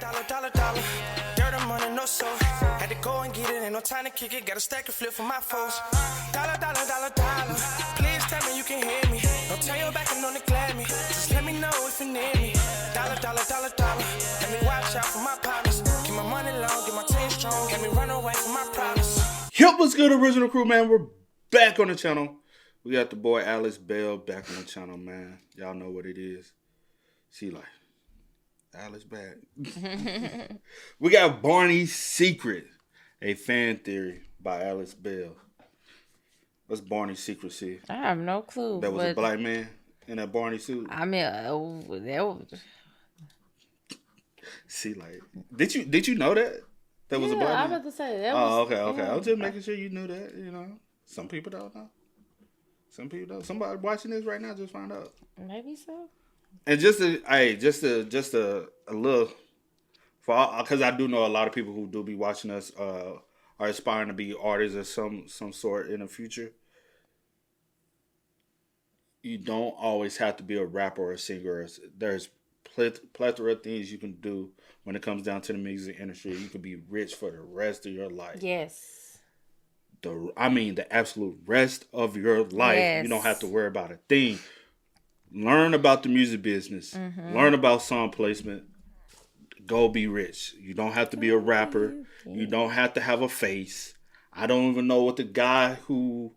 Dollar. Dirt and money, no soul. Had to go and get it, ain't no time to kick it. Got a stack and flip for my foes. Dollar. Please tell me you can hear me. Don't turn your back and don't neglect me. Just let me know if you need me. Dollar. Let me watch out for my partners. Keep my money long, get my team strong. Let me run away from my problems. Yup, what's good, original crew, man? We're back on the channel. We got the boy Alice Bell back on the channel, man. Y'all know what it is. She like, Alice back. We got Barney's Secret, a fan theory by Alice Bell. What's Barney's secret, see? I have no clue. That was a black man in that Barney suit. I mean, that was... See, like, did you know that? That was a black man? I was about to say that. Okay. I was just making sure you knew that, you know. Some people don't know. Some people don't. Somebody watching this right now just found out. Maybe so. And just a little, because I do know a lot of people who do be watching us are aspiring to be artists of some sort in the future. You don't always have to be a rapper or a singer. There's plethora of things you can do when it comes down to the music industry. You can be rich for the rest of your life. Yes. The absolute rest of your life. Yes. You don't have to worry about a thing. Learn about the music business. Mm-hmm. Learn about song placement. Go be rich. You don't have to be a rapper. You don't have to have a face. I don't even know what the guy who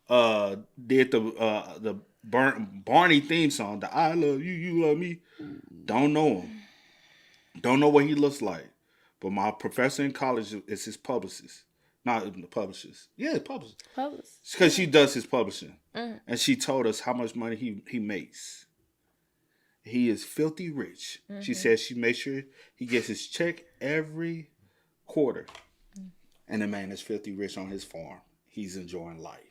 did the Barney theme song, the I Love You, You Love Me. Don't know him. Don't know what he looks like. But my professor in college is his publicist. Not even the publicist. Yeah, publicist. Because she does his publishing. Mm. And she told us how much money he makes. He is filthy rich. Mm-hmm. She says she makes sure he gets his check every quarter. Mm. And the man is filthy rich on his farm. He's enjoying life.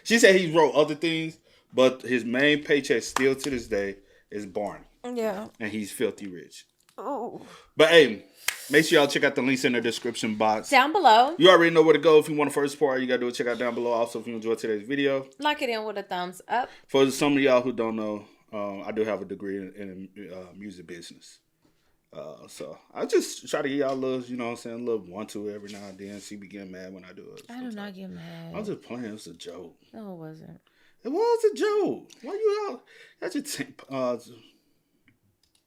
She said he wrote other things, but his main paycheck still to this day is Barney. Yeah. And he's filthy rich. Oh. But hey, make sure y'all check out the links in the description box. Down below. You already know where to go. If you want to first support, you got to do it. Check out down below. Also, if you enjoyed today's video, like it in with a thumbs up. For some of y'all who don't know, I do have a degree in music business. So I just try to get y'all a little, you know what I'm saying, a little 1-2 every now and then. She be getting mad when I do it. I do not get mad. I'm just playing. It's a joke. No, it wasn't. It was a joke. Why you out? That's your I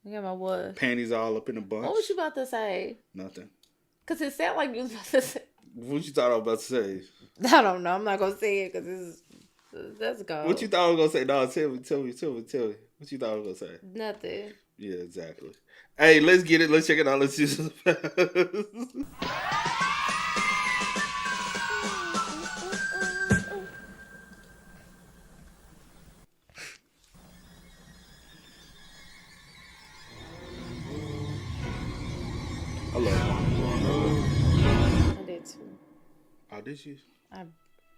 got my what? Panties all up in a bunch. What was you about to say? Nothing. Because it sounded like you was about to say. What you thought I was about to say? I don't know. I'm not going to say it because let's go. What you thought I was going to say? No, tell me. What you thought I was going to say? Nothing. Yeah, exactly. Hey, let's get it. Let's check it out. Let's do some. I love Barney. I did too. Oh, did you?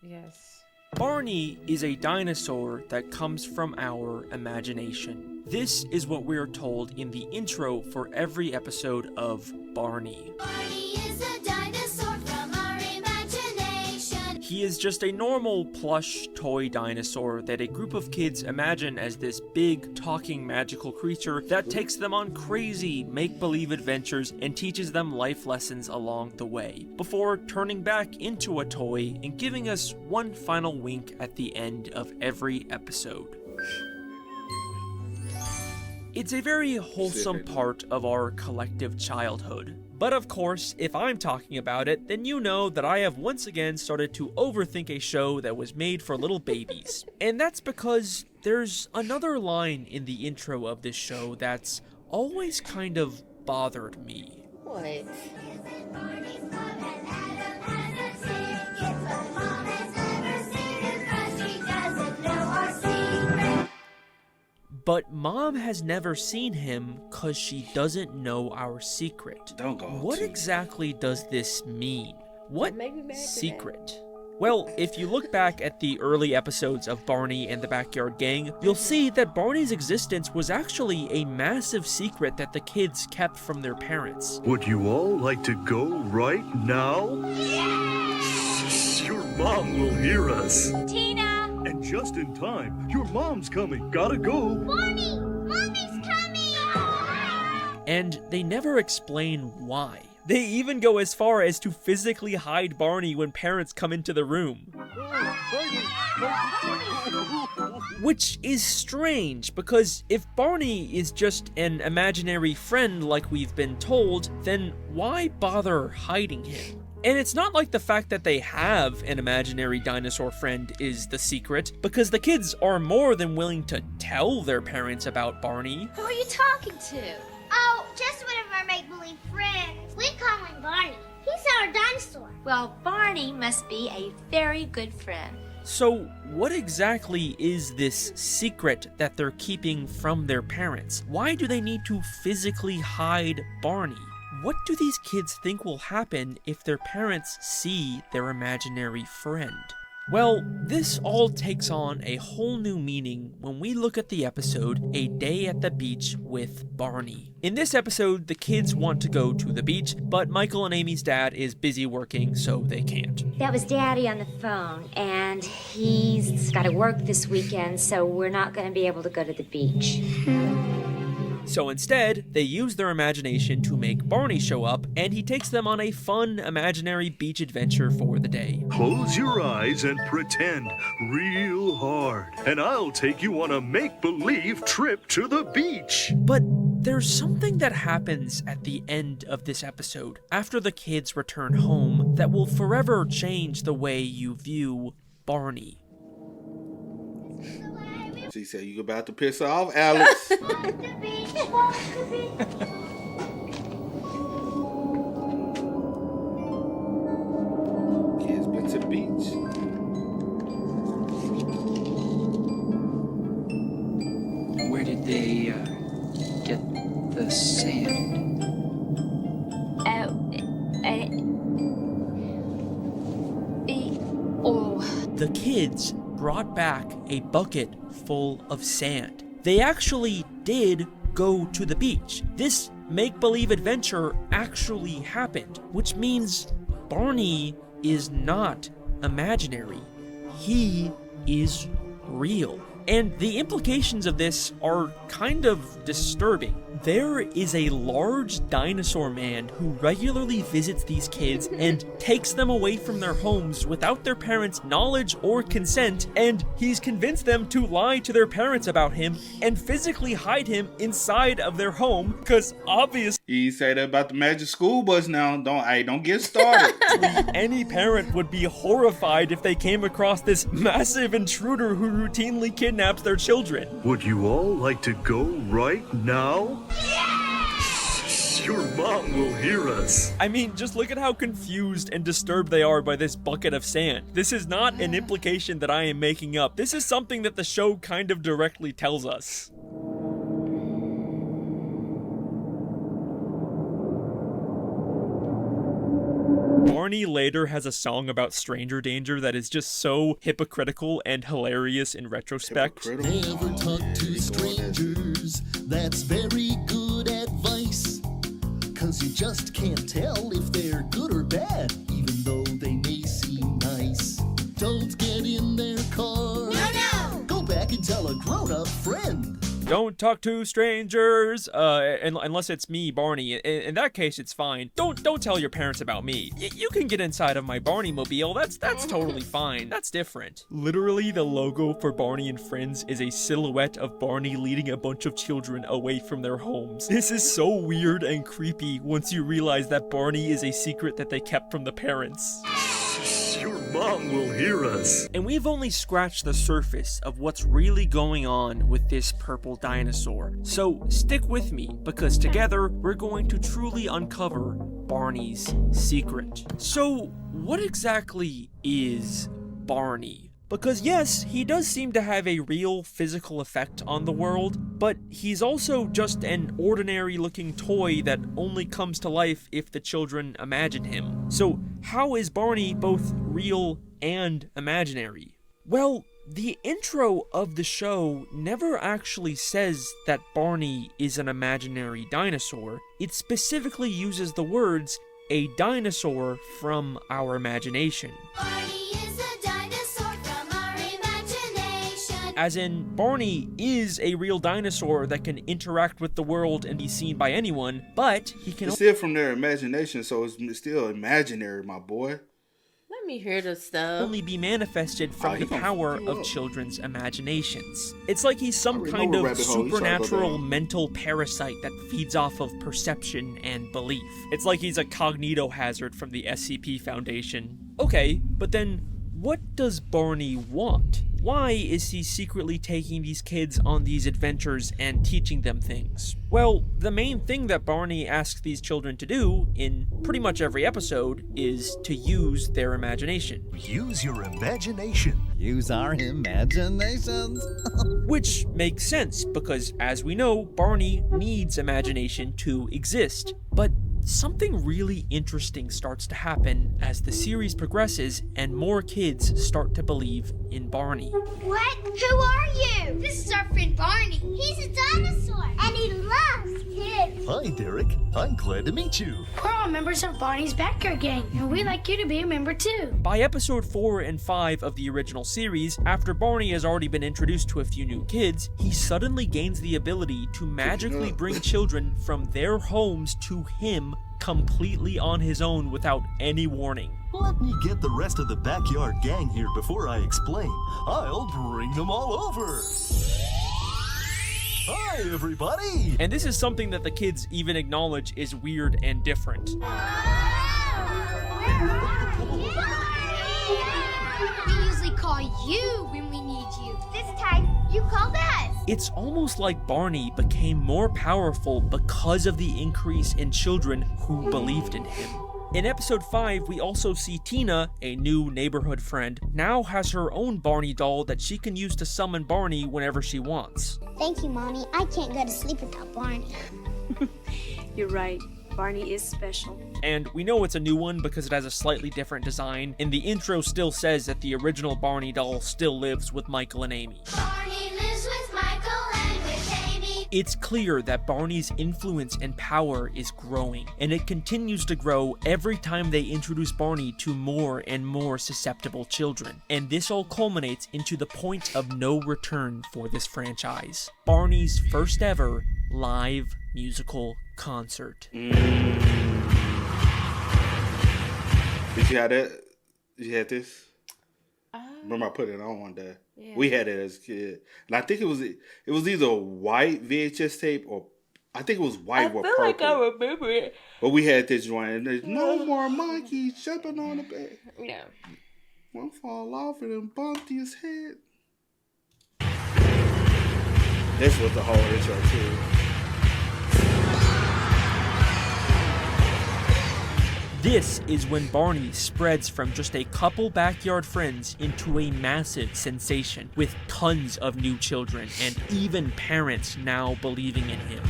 Yes. Barney is a dinosaur that comes from our imagination. This is what we're told in the intro for every episode of Barney. Barney is a dinosaur from our imagination. He is just a normal plush toy dinosaur that a group of kids imagine as this big, talking, magical creature that takes them on crazy, make-believe adventures and teaches them life lessons along the way, before turning back into a toy and giving us one final wink at the end of every episode. It's a very wholesome part of our collective childhood. But of course, if I'm talking about it, then you know that I have once again started to overthink a show that was made for little babies. And that's because there's another line in the intro of this show that's always kind of bothered me. What? But Mom has never seen him because she doesn't know our secret. Don't go. What exactly does this mean? What secret? Well, if you look back at the early episodes of Barney and the Backyard Gang, you'll see that Barney's existence was actually a massive secret that the kids kept from their parents. Would you all like to go right now? Yes! Your mom will hear us. Tina! And just in time, your mom's coming. Gotta go. Barney! Mommy's coming! and they never explain why. They even go as far as to physically hide Barney when parents come into the room. Which is strange, because if Barney is just an imaginary friend like we've been told, then why bother hiding him? And it's not like the fact that they have an imaginary dinosaur friend is the secret, because the kids are more than willing to tell their parents about Barney. Who are you talking to? Oh, just one of our make-believe friends. We call him Barney. He's our dinosaur. Well, Barney must be a very good friend. So, what exactly is this secret that they're keeping from their parents? Why do they need to physically hide Barney? What do these kids think will happen if their parents see their imaginary friend? Well, this all takes on a whole new meaning when we look at the episode A Day at the Beach with Barney. In this episode, the kids want to go to the beach, but Michael and Amy's dad is busy working, so they can't. That was Daddy on the phone, and he's got to work this weekend, so we're not going to be able to go to the beach. So instead, they use their imagination to make Barney show up, and he takes them on a fun imaginary beach adventure for the day. Close your eyes and pretend real hard, and I'll take you on a make-believe trip to the beach. But there's something that happens at the end of this episode, after the kids return home, that will forever change the way you view Barney. She said, "You about to piss off, Alex?" Walk the beach, walk the beach. Kids been to the beach. Where did they get the sand? The kids brought back a bucket full of sand. They actually did go to the beach. This make-believe adventure actually happened, which means Barney is not imaginary. He is real. And the implications of this are kind of disturbing. There is a large dinosaur man who regularly visits these kids and takes them away from their homes without their parents' knowledge or consent, and he's convinced them to lie to their parents about him and physically hide him inside of their home, because obviously You say that about the magic school bus now. Don't get started. any parent would be horrified if they came across this massive intruder who routinely kidnaps their children. Would you all like to go right now? Your mom will hear us. I mean, just look at how confused and disturbed they are by this bucket of sand. This is not an implication that I am making up. This is something that the show kind of directly tells us. Barney later has a song about stranger danger that is just so hypocritical and hilarious in retrospect. Never talk to strangers, that's very good advice. 'Cause you just can't tell if they're good or bad, even though they may seem nice. Don't get in their car. No! Go back and tell a grown-up friend. Don't talk to strangers, unless it's me, Barney. In that case, it's fine. Don't tell your parents about me. You can get inside of my Barney mobile. That's totally fine. That's different. Literally, the logo for Barney and Friends is a silhouette of Barney leading a bunch of children away from their homes. This is so weird and creepy once you realize that Barney is a secret that they kept from the parents. Your mom will hear us. And we've only scratched the surface of what's really going on with this purple dinosaur. So stick with me, because together we're going to truly uncover Barney's secret. So what exactly is Barney? Because yes, he does seem to have a real physical effect on the world, but he's also just an ordinary looking toy that only comes to life if the children imagine him. So how is Barney both real and imaginary? Well, the intro of the show never actually says that Barney is an imaginary dinosaur. It specifically uses the words, "a dinosaur from our imagination." Barney is a dinosaur from our imagination. As in, Barney is a real dinosaur that can interact with the world and be seen by anyone, but he can... It's still from their imagination, so it's still imaginary, my boy. Let me hear the stuff. only be manifested from the power of children's imaginations. It's like he's some kind of supernatural mental parasite that feeds off of perception and belief. It's like he's a cognito hazard from the SCP Foundation. Okay, but then what does Barney want? Why is he secretly taking these kids on these adventures and teaching them things? Well, the main thing that Barney asks these children to do, in pretty much every episode, is to use their imagination. Use your imagination. Use our imaginations. Which makes sense, because as we know, Barney needs imagination to exist. But something really interesting starts to happen as the series progresses and more kids start to believe in Barney. What? Who are you? This is our friend Barney. He's a dinosaur, and he loves kids. Hi, Derek. I'm glad to meet you. We're all members of Barney's Backyard Gang, and we'd like you to be a member too. By episode 4 and 5 of the original series, after Barney has already been introduced to a few new kids, he suddenly gains the ability to magically bring children from their homes to him completely on his own without any warning. Let me get the rest of the backyard gang here before I explain. I'll bring them all over. Hi, everybody! And this is something that the kids even acknowledge is weird and different. We usually call you when we need you. This time, you called us. It's almost like Barney became more powerful because of the increase in children who believed in him. In episode 5, we also see Tina, a new neighborhood friend, now has her own Barney doll that she can use to summon Barney whenever she wants. Thank you, Mommy. I can't go to sleep without Barney. You're right. Barney is special. And we know it's a new one because it has a slightly different design, and the intro still says that the original Barney doll still lives with Michael and Amy. Barney lives with Michael and with Amy. It's clear that Barney's influence and power is growing, and it continues to grow every time they introduce Barney to more and more susceptible children. And this all culminates into the point of no return for this franchise. Barney's first ever live musical concert. Did you have that? Did you have this? Remember I put it on one day. Yeah. We had it as a kid. And I think it was either a white VHS tape or I think it was white or purple. I feel like I remember it. But we had this joint and there's no more monkeys jumping on the bed. Yeah. One fall off and then bumped his head. This was the whole intro too. This is when Barney spreads from just a couple backyard friends into a massive sensation, with tons of new children and even parents now believing in him.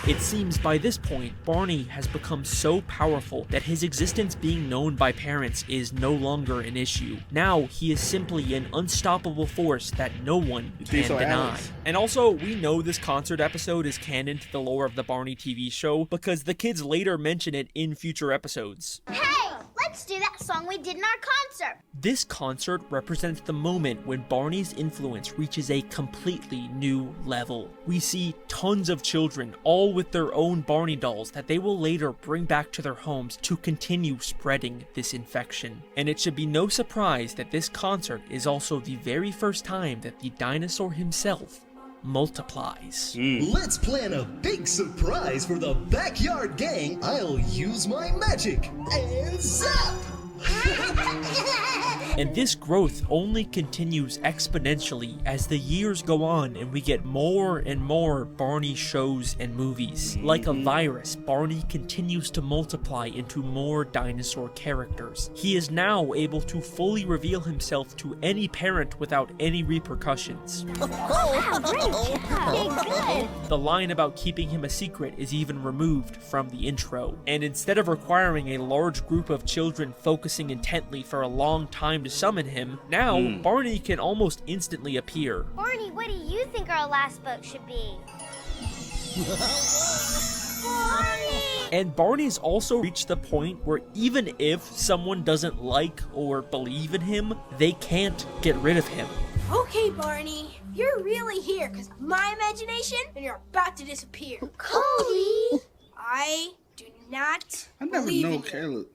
It seems by this point, Barney has become so powerful that his existence being known by parents is no longer an issue. Now, he is simply an unstoppable force that no one can deny. And also, we know this concert episode is canon to the lore of the Barney TV show because the kids later mention it in future episodes. Hey, let's do that song we did in our concert. This concert represents the moment when Barney's influence reaches a completely new level. We see tons of children, all with their own Barney dolls that they will later bring back to their homes to continue spreading this infection. And it should be no surprise that this concert is also the very first time that the dinosaur himself multiplies. Let's plan a big surprise for the backyard gang. I'll use my magic and zap! And this growth only continues exponentially as the years go on and we get more and more Barney shows and movies. Like a virus, Barney continues to multiply into more dinosaur characters. He is now able to fully reveal himself to any parent without any repercussions. The line about keeping him a secret is even removed from the intro. And instead of requiring a large group of children focusing intently for a long time to summon him, now Barney can almost instantly appear. Barney, what do you think our last boat should be? Barney! And Barney's also reached the point where even if someone doesn't like or believe in him, they can't get rid of him. Okay, Barney, you're really here because of my imagination and you're about to disappear. Cody! I do not I never believe know in you.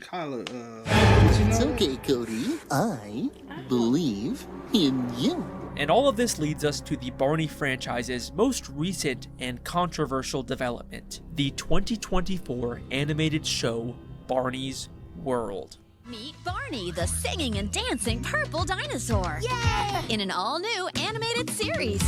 Kyla, It's okay, Cody. I believe in you. And all of this leads us to the Barney franchise's most recent and controversial development, the 2024 animated show Barney's World. Meet Barney, the singing and dancing purple dinosaur. Yay! In an all-new animated series.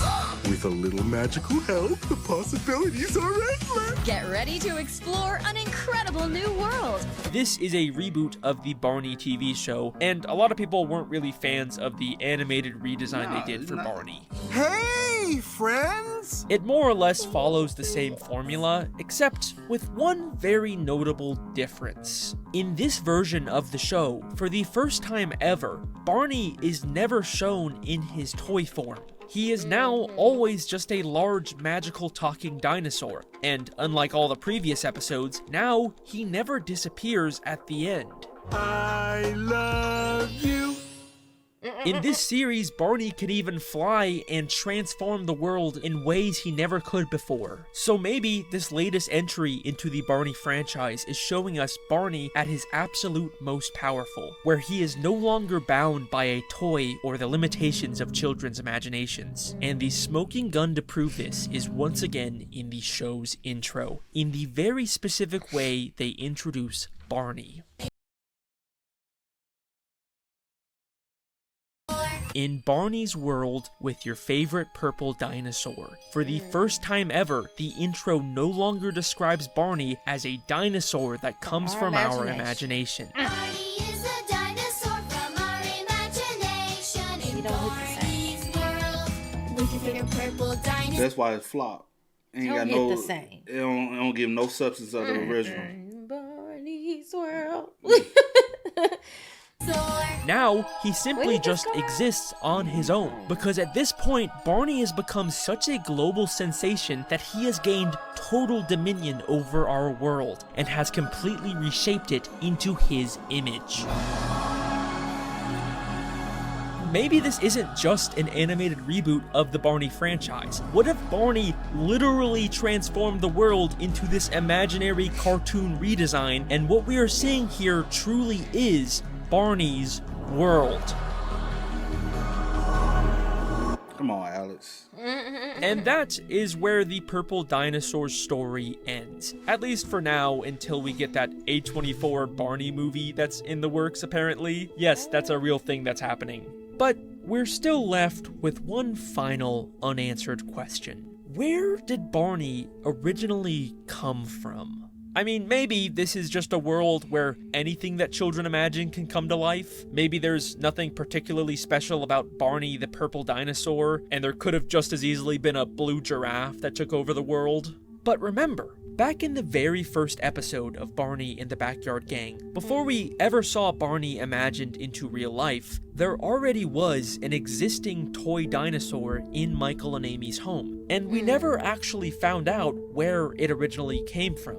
With a little magical help, the possibilities are endless. Get ready to explore an incredible new world. This is a reboot of the Barney TV show, and a lot of people weren't really fans of the animated redesign they did for Barney. Hey, friends! It more or less follows the same formula, except with one very notable difference. In this version of the show, for the first time ever, Barney is never shown in his toy form. He is now always just a large magical talking dinosaur, and unlike all the previous episodes, now he never disappears at the end. I love you. In this series, Barney can even fly and transform the world in ways he never could before. So maybe this latest entry into the Barney franchise is showing us Barney at his absolute most powerful, where he is no longer bound by a toy or the limitations of children's imaginations. And the smoking gun to prove this is once again in the show's intro, in the very specific way they introduce Barney. In Barney's World with your favorite purple dinosaur. For the first time ever, the intro no longer describes Barney as a dinosaur that comes from our imagination. Barney is a dinosaur from our imagination. In Barney's world, with your purple dinosaur. that's why it flopped. Ain't Don't got hit no. the same. It don't give no substance of the original. Barney's World. Now, he simply just exists on his own, because at this point, Barney has become such a global sensation that he has gained total dominion over our world, and has completely reshaped it into his image. Maybe this isn't just an animated reboot of the Barney franchise. What if Barney literally transformed the world into this imaginary cartoon redesign, and what we are seeing here truly is Barney's World? Come on, Alex. And that is where the purple dinosaur story ends. At least for now, until we get that A24 Barney movie that's in the works, apparently. Yes, that's a real thing that's happening. But we're still left with one final unanswered question. Where did Barney originally come from? I mean, maybe this is just a world where anything that children imagine can come to life. Maybe there's nothing particularly special about Barney the purple dinosaur, and there could have just as easily been a blue giraffe that took over the world. But remember, back in the very first episode of Barney and the Backyard Gang, before we ever saw Barney imagined into real life, there already was an existing toy dinosaur in Michael and Amy's home, and we never actually found out where it originally came from.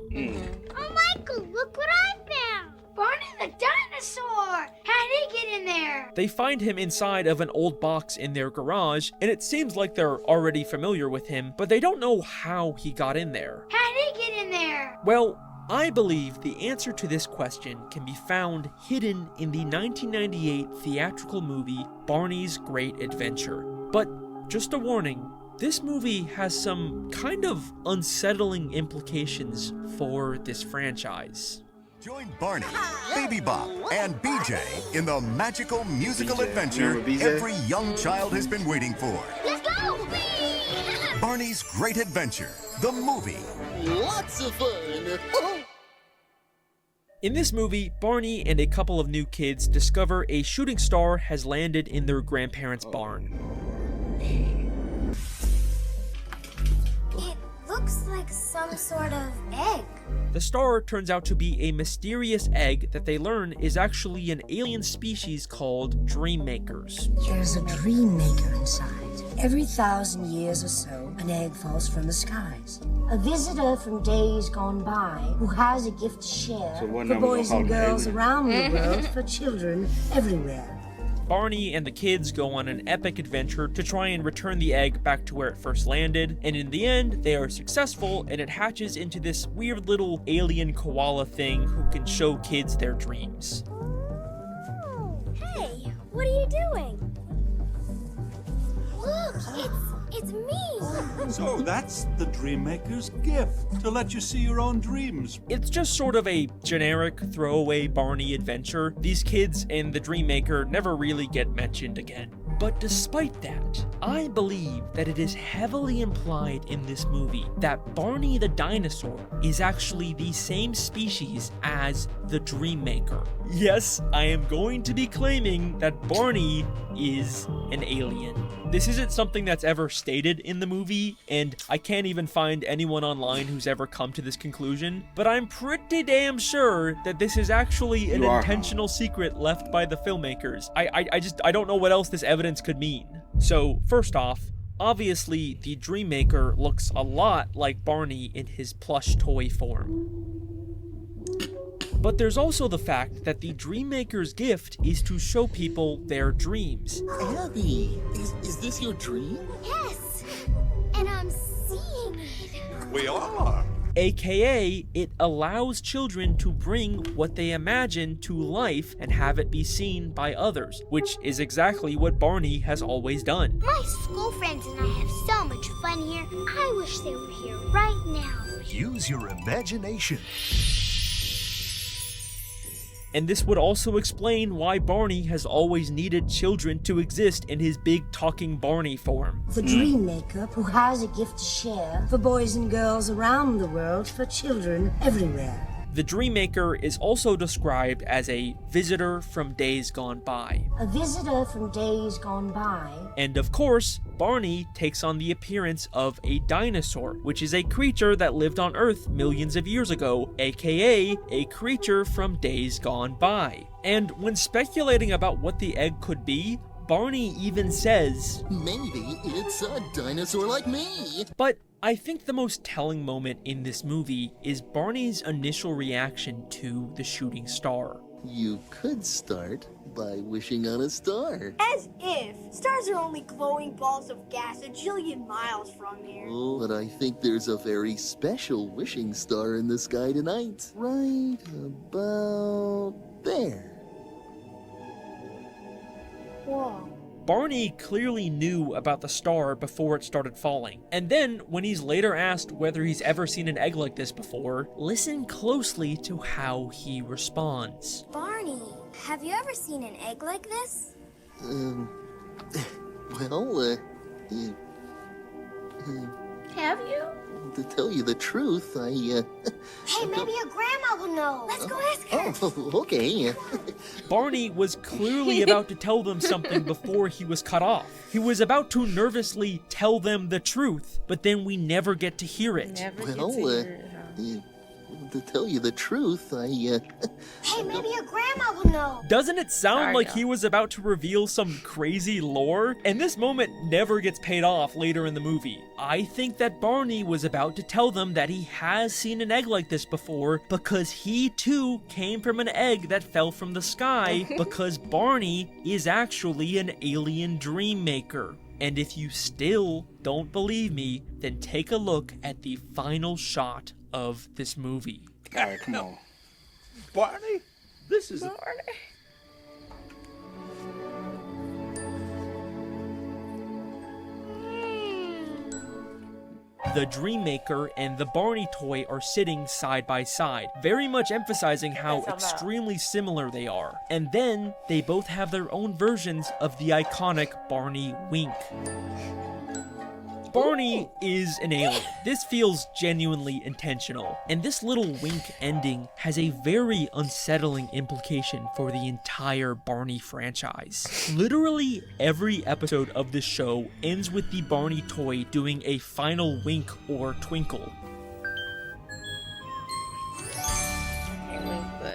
Oh, Michael, look what I found! Barney the dinosaur! How'd he get in there? They find him inside of an old box in their garage, and it seems like they're already familiar with him, but they don't know how he got in there. How'd he get in there? Well, I believe the answer to this question can be found hidden in the 1998 theatrical movie Barney's Great Adventure. But just a warning, this movie has some kind of unsettling implications for this franchise. Join Barney, Baby Bop, and BJ in the magical musical BJ. adventure Remember BJ? every young child has been waiting for. Let's go! Barney's Great Adventure, the movie. Lots of fun. In this movie, Barney and a couple of new kids discover a shooting star has landed in their grandparents' barn. It looks like some sort of egg. The star turns out to be a mysterious egg that they learn is actually an alien species called Dream Makers. There's a dream maker inside. Every 1,000 years or so, an egg falls from the skies. A visitor from days gone by who has a gift to share So what for number boys gonna and call him girls alien? around the world, for children everywhere. Barney and the kids go on an epic adventure to try and return the egg back to where it first landed, and in the end, they are successful, and it hatches into this weird little alien koala thing who can show kids their dreams. Hey, what are you doing? Look, it's me! So that's the Dreammaker's gift, to let you see your own dreams. It's just sort of a generic throwaway Barney adventure. These kids and the Dreammaker never really get mentioned again. But despite that, I believe that it is heavily implied in this movie that Barney the dinosaur is actually the same species as the Dreammaker. Yes, I am going to be claiming that Barney is an alien. This isn't something that's ever stated in the movie, and I can't even find anyone online who's ever come to this conclusion, but I'm pretty damn sure that this is actually an intentional secret left by the filmmakers. I don't know what else this evidence could mean. So, first off, obviously the Dreammaker looks a lot like Barney in his plush toy form. But there's also the fact that the Dreammaker's gift is to show people their dreams. Abby, is this your dream? Yes, and I'm seeing it. We are. AKA, it allows children to bring what they imagine to life and have it be seen by others, which is exactly what Barney has always done. My school friends and I have so much fun here. I wish they were here right now. Use your imagination. And this would also explain why Barney has always needed children to exist in his big talking Barney form. The Dreammaker who has a gift to share for boys and girls around the world, for children everywhere. The Dreammaker is also described as a visitor from days gone by. A visitor from days gone by. And of course, Barney takes on the appearance of a dinosaur, which is a creature that lived on Earth millions of years ago, aka a creature from days gone by. And when speculating about what the egg could be, Barney even says, "Maybe it's a dinosaur like me." But I think the most telling moment in this movie is Barney's initial reaction to the shooting star. You could start by wishing on a star. As if. Stars are only glowing balls of gas a jillion miles from here. Oh, but I think there's a very special wishing star in the sky tonight. Right about there. Whoa. Barney clearly knew about the star before it started falling. And then, when he's later asked whether he's ever seen an egg like this before, listen closely to how he responds. Barney, have you ever seen an egg like this? Well, Have you? to tell you the truth, Hey, maybe your grandma will know. Let's go ask her. Oh, okay. Barney was clearly about to tell them something before he was cut off. He was about to nervously tell them the truth, but then we never get to hear it. To tell you the truth, Hey, maybe your grandma will know. Doesn't it sound like he was about to reveal some crazy lore? And this moment never gets paid off later in the movie. I think that Barney was about to tell them that he has seen an egg like this before because he too came from an egg that fell from the sky because Barney is actually an alien dream maker. And if you still don't believe me, then take a look at the final shot of this movie. All right, come on. Barney? This is The Dreammaker and the Barney toy are sitting side by side, very much emphasizing how extremely similar they are. And then they both have their own versions of the iconic Barney wink. Barney is an alien. This feels genuinely intentional, and this little wink ending has a very unsettling implication for the entire Barney franchise. Literally every episode of this show ends with the Barney toy doing a final wink or twinkle.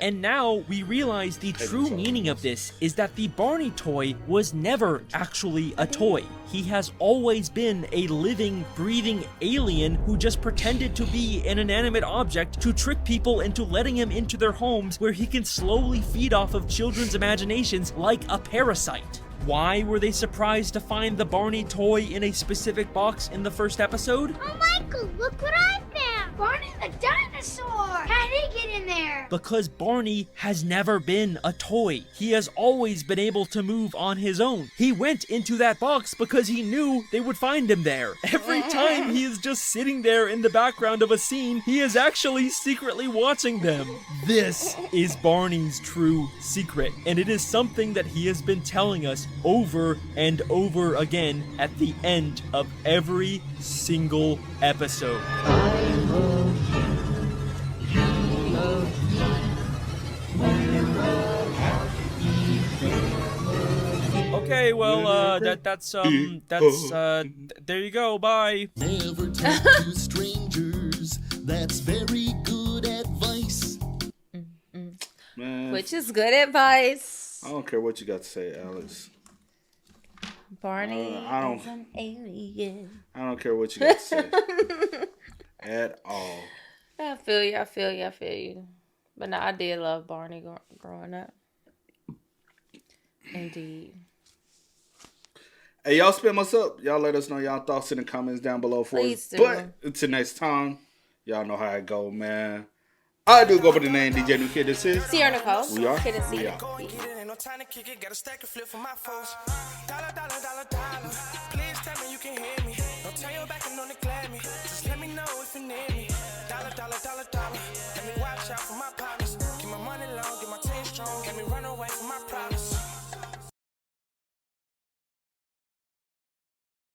And now we realize the true meaning of this is that the Barney toy was never actually a toy. He has always been a living, breathing alien who just pretended to be an inanimate object to trick people into letting him into their homes where he can slowly feed off of children's imaginations like a parasite. Why were they surprised to find the Barney toy in a specific box in the first episode? Oh, Michael, look what I found! Barney the dinosaur! How did he get in there? Because Barney has never been a toy. He has always been able to move on his own. He went into that box because he knew they would find him there. Every time he is just sitting there in the background of a scene, he is actually secretly watching them. This is Barney's true secret, and it is something that he has been telling us over and over again at the end of every single episode. Okay, well, that's there you go, bye. Never talk to strangers. That's very good advice. Man, Which is good advice. I don't care what you got to say, Alex. Barney I is an alien. I don't care what you got to say. At all. I feel you. But no, I did love Barney growing up. Indeed. Hey, y'all spin us up. Y'all let us know y'all thoughts in the comments down below for Please us. do. But until next time, y'all know how it go, man. I do go by the name DJ New Kid. This is Sierra Nicole. We are. Kid and We C. are. Go and get it, ain't no time to kick it. Got a stack of flip for my foes. Dollar. Please tell me you can hear me. Don't turn your back and on the